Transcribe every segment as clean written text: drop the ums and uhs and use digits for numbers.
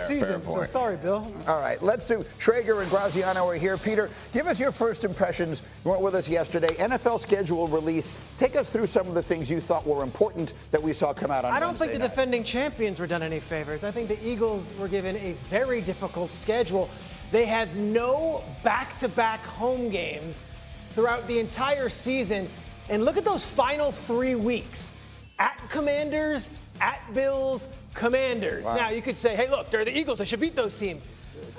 season, so sorry, Bill. All right, let's do Traeger and Graziano are here. Peter, give us your first impressions. You weren't with us yesterday. NFL schedule release. Take us through some of the things you thought were important that we saw come out on Wednesday I don't think the defending champions were done any favors. I think the Eagles were given a very difficult schedule. They had no back-to-back home games throughout the entire season. And look at those final 3 weeks. At Commanders, at Bills, Commanders. Wow. Now, you could say, hey, look, they're the Eagles. They should beat those teams.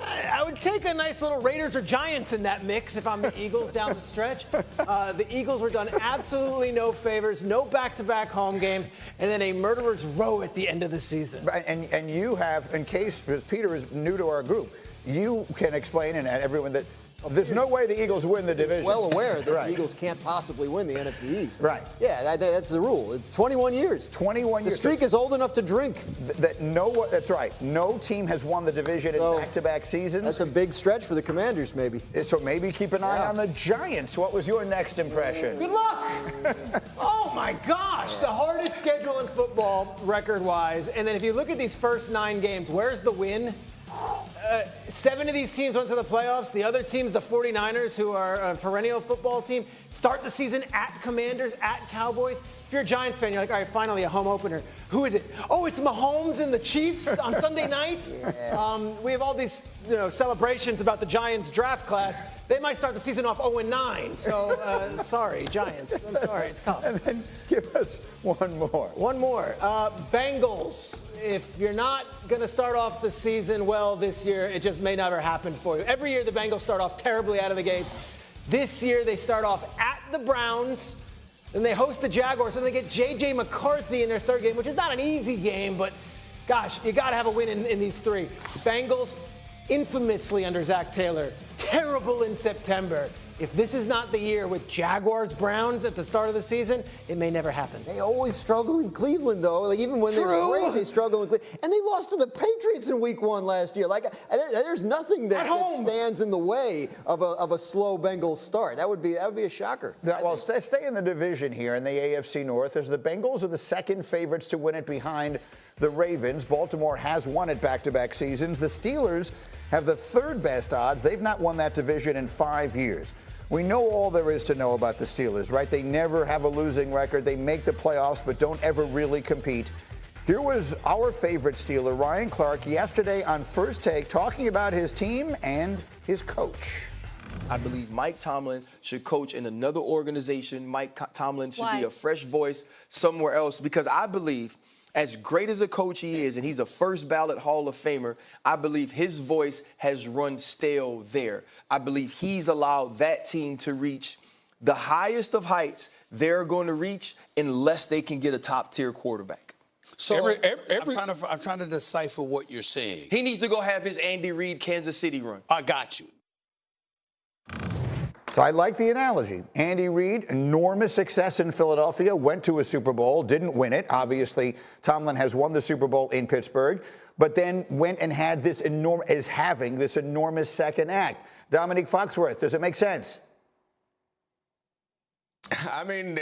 I would take a nice little Raiders or Giants in that mix if I'm the Eagles down the stretch. The Eagles were done absolutely no favors, no back-to-back home games, and then a murderer's row at the end of the season. And you have, in case, because Peter is new to our group, you can explain, and everyone, that there's no way the Eagles win the division. Well aware that the Eagles can't possibly win the NFC East. Right. Yeah, that's the rule. 21 years. 21 years. The streak is old enough to drink. That's right. No team has won the division in back-to-back seasons. That's a big stretch for the Commanders, maybe. So maybe keep an eye on the Giants. What was your next impression? Good luck. Oh, my gosh. The hardest schedule in football record-wise. And then if you look at these first 9 games, where's the win? 7 of these teams went to the playoffs. The other teams, the 49ers, who are a perennial football team, start the season at Commanders, at Cowboys. If you're a Giants fan, you're like, all right, finally a home opener. Who is it? Oh, it's Mahomes and the Chiefs on Sunday night. Yeah. We have all these celebrations about the Giants draft class. They might start the season off 0-9. So, sorry, Giants. I'm sorry, it's tough. And then give us one more. One more. Bengals. If you're not going to start off the season well this year, it just may never happen for you. Every year the Bengals start off terribly out of the gates. This year they start off at the Browns, then they host the Jaguars, and they get J.J. McCarthy in their third game, which is not an easy game, but gosh, you got to have a win in these 3. Bengals, infamously under Zach Taylor, terrible in September. If this is not the year with Jaguars, Browns at the start of the season, it may never happen. They always struggle in Cleveland, though. Like, even when they were great, they struggle in Cleveland. And they lost to the Patriots in Week 1 last year. Like, there's nothing that stands in the way of a slow Bengals start. That would be a shocker. Well, stay in the division here in the AFC North. As the Bengals are the second favorites to win it behind the Ravens. Baltimore has won it back-to-back seasons. The Steelers have the 3rd best odds. They've not won that division in 5 years. We know all there is to know about the Steelers, right? They never have a losing record. They make the playoffs, but don't ever really compete. Here was our favorite Steeler, Ryan Clark, yesterday on First Take, talking about his team and his coach. I believe Mike Tomlin should coach in another organization. Mike Tomlin should be a fresh voice somewhere else, because I believe, as great as a coach he is, and he's a first ballot Hall of Famer, I believe his voice has run stale there. I believe he's allowed that team to reach the highest of heights they're going to reach unless they can get a top-tier quarterback. So I'm trying to decipher what you're saying. He needs to go have his Andy Reid Kansas City run. I got you. So I like the analogy. Andy Reid, enormous success in Philadelphia, went to a Super Bowl, didn't win it. Obviously, Tomlin has won the Super Bowl in Pittsburgh, but then went and had this enormous second act. Dominique Foxworth, does it make sense? I mean,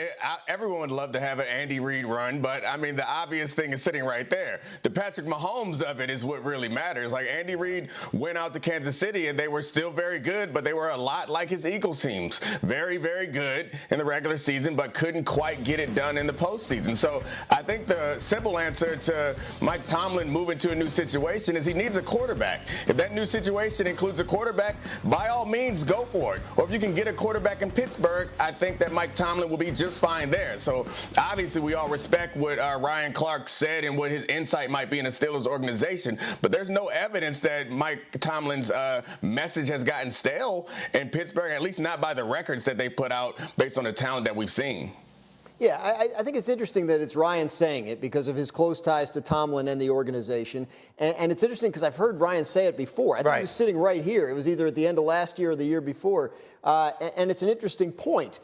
everyone would love to have an Andy Reid run, but, I mean, the obvious thing is sitting right there. The Patrick Mahomes of it is what really matters. Like, Andy Reid went out to Kansas City, and they were still very good, but they were a lot like his Eagles teams. Very, very good in the regular season, but couldn't quite get it done in the postseason. So I think the simple answer to Mike Tomlin moving to a new situation is he needs a quarterback. If that new situation includes a quarterback, by all means, go for it. Or if you can get a quarterback in Pittsburgh, I think that Mike Tomlin will be just fine there. So obviously we all respect what Ryan Clark said and what his insight might be in the Steelers organization, but there's no evidence that Mike Tomlin's message has gotten stale in Pittsburgh, at least not by the records that they put out based on the talent that we've seen. Yeah, I think it's interesting that it's Ryan saying it because of his close ties to Tomlin and the organization. And it's interesting because I've heard Ryan say it before. I think he was sitting right here. It was either at the end of last year or the year before. And it's an interesting point.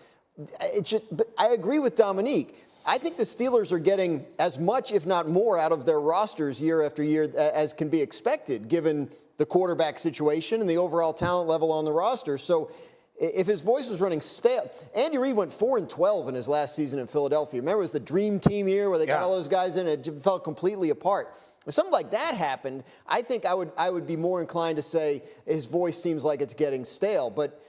But I agree with Dominique. I think the Steelers are getting as much, if not more, out of their rosters year after year as can be expected, given the quarterback situation and the overall talent level on the roster. So if his voice was running stale, Andy Reid went 4-12 in his last season in Philadelphia. Remember, it was the dream team year where they got all those guys in, and it fell completely apart. If something like that happened, I think I would be more inclined to say his voice seems like it's getting stale. But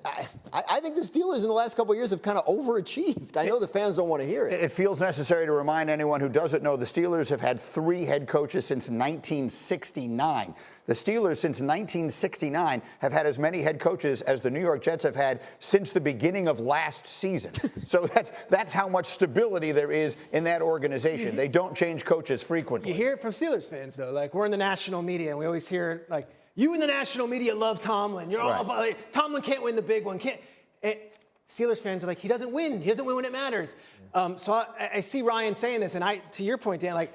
I think the Steelers in the last couple of years have kind of overachieved. I know the fans don't want to hear it. It feels necessary to remind anyone who doesn't know the Steelers have had 3 head coaches since 1969. The Steelers since 1969 have had as many head coaches as the New York Jets have had since the beginning of last season. So that's how much stability there is in that organization. They don't change coaches frequently. You hear it from Steelers fans, though. Like, we're in the national media, and we always hear, like, you in the national media love Tomlin. You're all about, like, Tomlin can't win the big one. Steelers fans are like, he doesn't win. He doesn't win when it matters. So I see Ryan saying this, and to your point, Dan, like,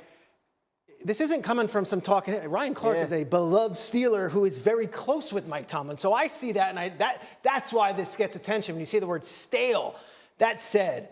this isn't coming from some talking. Ryan Clark is a beloved Steeler who is very close with Mike Tomlin. So I see that, and that's why this gets attention when you see the word stale. That said,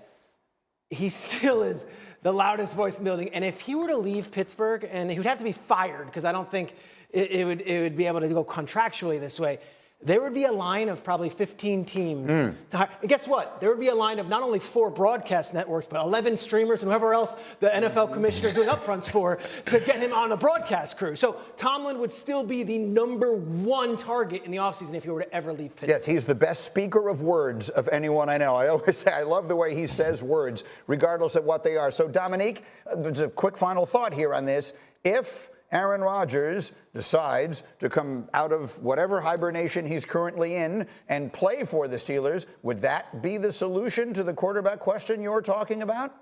he still is the loudest voice in the building. And if he were to leave Pittsburgh, and he would have to be fired, because I don't think it would be able to go contractually this way, there would be a line of probably 15 teams to hire. And guess what? There would be a line of not only 4 broadcast networks, but 11 streamers and whoever else the NFL commissioner is doing upfronts for to get him on a broadcast crew. So Tomlin would still be the #1 target in the offseason if he were to ever leave Pittsburgh. Yes, he's the best speaker of words of anyone I know. I always say I love the way he says words, regardless of what they are. So, Dominique, a quick final thought here on this. If Aaron Rodgers decides to come out of whatever hibernation he's currently in and play for the Steelers, would that be the solution to the quarterback question you're talking about?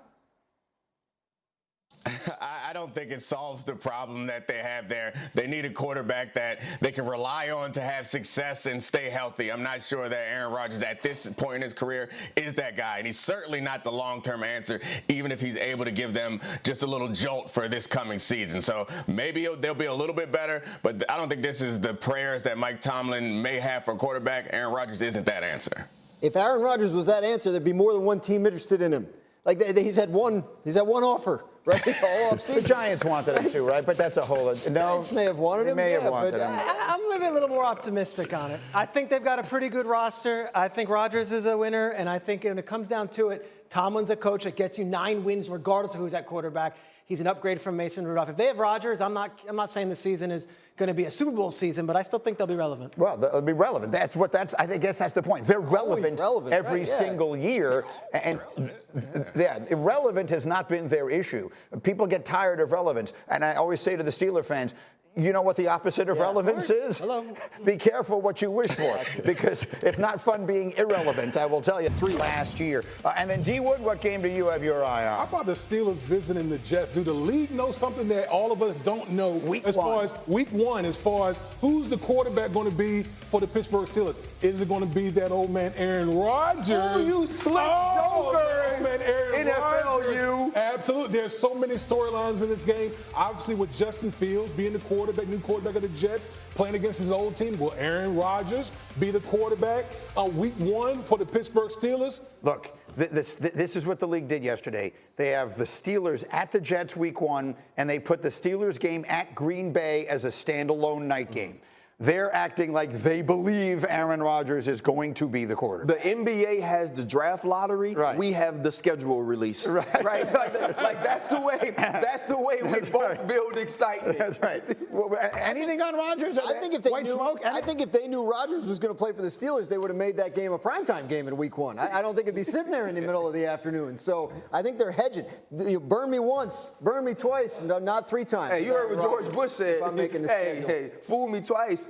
I don't think it solves the problem that they have there. They need a quarterback that they can rely on to have success and stay healthy. I'm not sure that Aaron Rodgers at this point in his career is that guy. And he's certainly not the long-term answer, even if he's able to give them just a little jolt for this coming season. So maybe they'll be a little bit better, but I don't think this is the prayers that Mike Tomlin may have for a quarterback. Aaron Rodgers isn't that answer. If Aaron Rodgers was that answer, there'd be more than one team interested in him. Like he's had one offer. Right? The Giants wanted him too, right? But that's a whole. No, Giants may have wanted him. May have wanted him. I'm maybe a little more optimistic on it. I think they've got a pretty good roster. I think Rodgers is a winner, and I think when it comes down to it, Tomlin's a coach that gets you 9 wins regardless of who's at quarterback. He's an upgrade from Mason Rudolph. If they have Rodgers, I'm not saying the season is going to be a Super Bowl season, but I still think they'll be relevant. Well, they'll be relevant. I guess that's the point. They're relevant every single year. And irrelevant has not been their issue. People get tired of relevance. And I always say to the Steeler fans, you know what the opposite of relevance is? Hello. Be careful what you wish for, because it's not fun being irrelevant, I will tell you. 3 last year. And then, D. Wood, what game do you have your eye on? How about the Steelers visiting the Jets? Do the league know something that all of us don't know? Week 1, as far as who's the quarterback going to be for the Pittsburgh Steelers? Is it going to be that old man Aaron Rodgers? Oh, you slick joker! Old man Aaron NFL, Rodgers. you. Absolutely. There's so many storylines in this game. Obviously, with Justin Fields being the new quarterback of the Jets, playing against his old team. Will Aaron Rodgers be the quarterback week 1 for the Pittsburgh Steelers? Look, this is what the league did yesterday. They have the Steelers at the Jets week 1, and they put the Steelers game at Green Bay as a standalone night game. They're acting like they believe Aaron Rodgers is going to be the quarterback. The NBA has the draft lottery. Right. We have the schedule release. Right. Like that's the way. That's the way we both build excitement. That's right. Anything on Rodgers? I think if they knew Rodgers was going to play for the Steelers, they would have made that game a primetime game in week 1. I don't think it'd be sitting there in the middle of the afternoon. So I think they're hedging. Burn me once, burn me twice, not 3 times. Hey, you heard what George Bush said. If I'm making the schedule. Hey, fool me twice.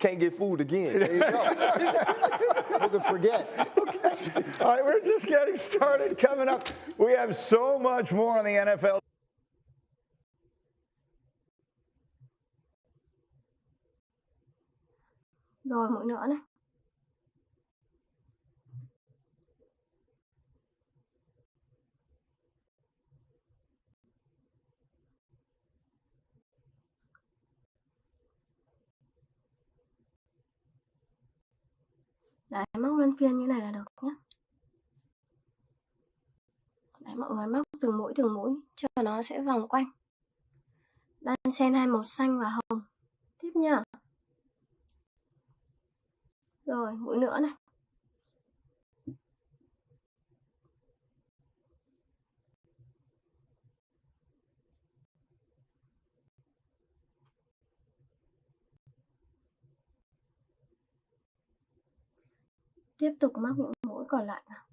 Can't get fooled again. There you go. Who could forget? Okay. All right, we're just getting started. Coming up, we have so much more on the NFL. Rồi mũi nữa này. Đấy, móc luân phiên như này là được nhé. Đấy, mọi người móc từng mũi cho nó sẽ vòng quanh. Đan xen 2 màu xanh và hồng. Tiếp nhá. Rồi, mũi nữa này. Tiếp tục móc những mũi còn lại nào.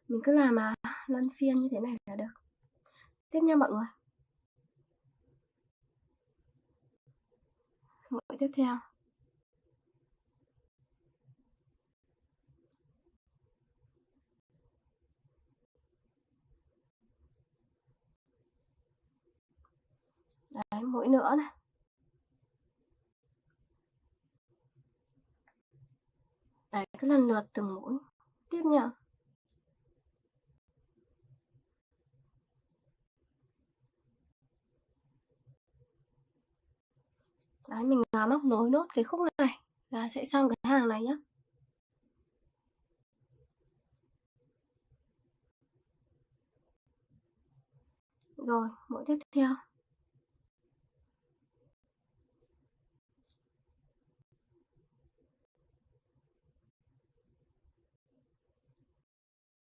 Mình cứ làm mà luân phiên như thế này là được. Tiếp nha mọi người. Mũi tiếp theo. Đấy, mũi nữa này. Đấy, cứ lần lượt từng mũi. Tiếp nha. Đấy, mình móc nối nốt cái khúc này là sẽ xong cái hàng này nhé. Rồi, mũi tiếp theo.